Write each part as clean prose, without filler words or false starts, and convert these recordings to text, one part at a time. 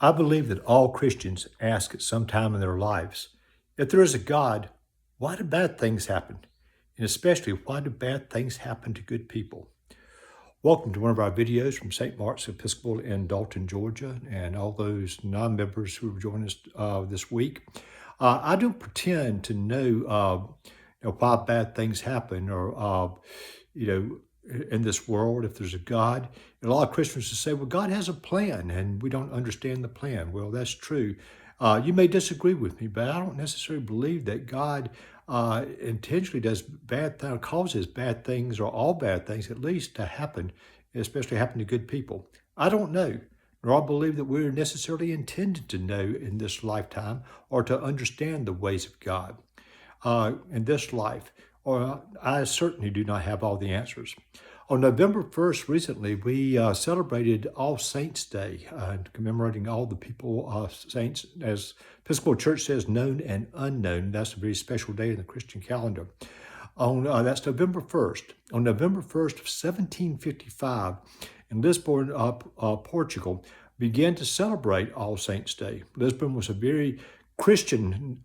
I believe that all Christians ask at some time in their lives, if there is a God, why do bad things happen? And especially, why do bad things happen to good people? Welcome to one of our videos from St. Mark's Episcopal in Dalton, Georgia, and all those non-members who have joined us this week. I don't pretend to know, why bad things happen or, in this world, if there's a God. And a lot of Christians will say, well, God has a plan and we don't understand the plan. Well, that's true. You may disagree with me, but I don't necessarily believe that God intentionally does bad things, causes bad things or all bad things at least to happen, especially happen to good people. I don't know, nor I believe that we're necessarily intended to know in this lifetime or to understand the ways of God in this life. Or I certainly do not have all the answers. On November 1st, recently, we celebrated All Saints' Day, commemorating all the people, saints, as Episcopal Church says, known and unknown. That's a very special day in the Christian calendar. That's November 1st. On November 1st of 1755, in Lisbon, Portugal, began to celebrate All Saints' Day. Lisbon was a very Christian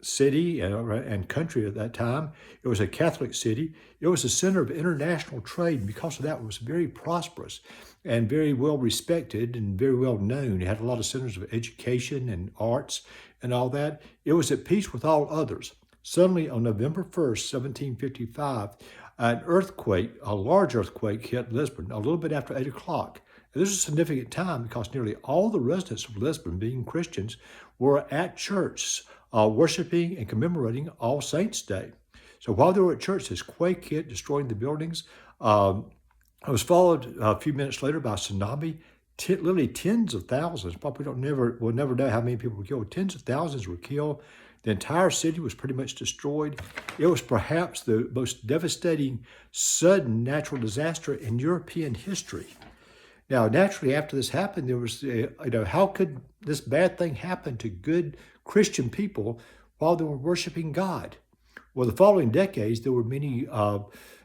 city and country at that time. It was a Catholic city. It was a center of international trade, and because of that, it was very prosperous and very well respected and very well known. It had a lot of centers of education and arts and all that. It was at peace with all others. Suddenly, on November 1st, 1755, an earthquake, a large earthquake, hit Lisbon a little bit after 8 o'clock. This is a significant time because nearly all the residents of Lisbon, being Christians, were at church worshiping and commemorating All Saints' Day. So while they were at church, this quake hit, destroying the buildings. It was followed a few minutes later by a tsunami. Literally tens of thousands, probably we'll never know how many people were killed. Tens of thousands were killed. The entire city was pretty much destroyed. It was perhaps the most devastating, sudden natural disaster in European history. Now, naturally, after this happened, there was, how could this bad thing happen to good Christian people while they were worshiping God? Well, the following decades, there were many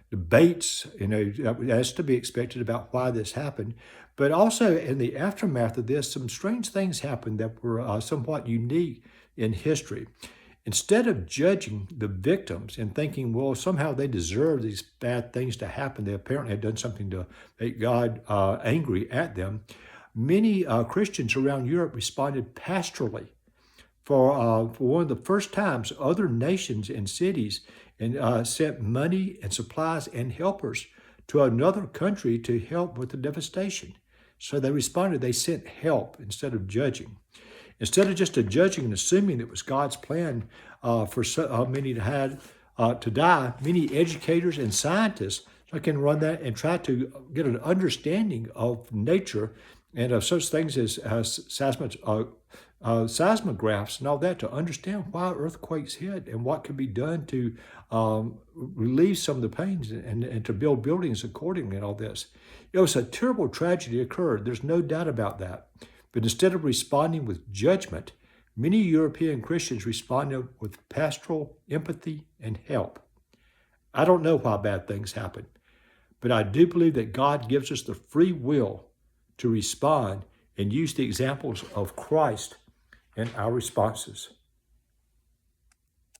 debates, as to be expected, about why this happened. But also, in the aftermath of this, some strange things happened that were somewhat unique in history. Instead of judging the victims and thinking, well, somehow they deserve these bad things to happen, they apparently had done something to make God angry at them, many Christians around Europe responded pastorally. For one of the first times, other nations and cities sent money and supplies and helpers to another country to help with the devastation. So they responded, they sent help instead of judging. Instead of just judging and assuming that it was God's plan for many to die, many educators and scientists can run that and try to get an understanding of nature and of such things as seismographs and all that to understand why earthquakes hit and what can be done to relieve some of the pains and to build buildings accordingly and all this. It was a terrible tragedy occurred. There's no doubt about that. But instead of responding with judgment, many European Christians responded with pastoral empathy and help. I don't know why bad things happen, but I do believe that God gives us the free will to respond and use the examples of Christ in our responses.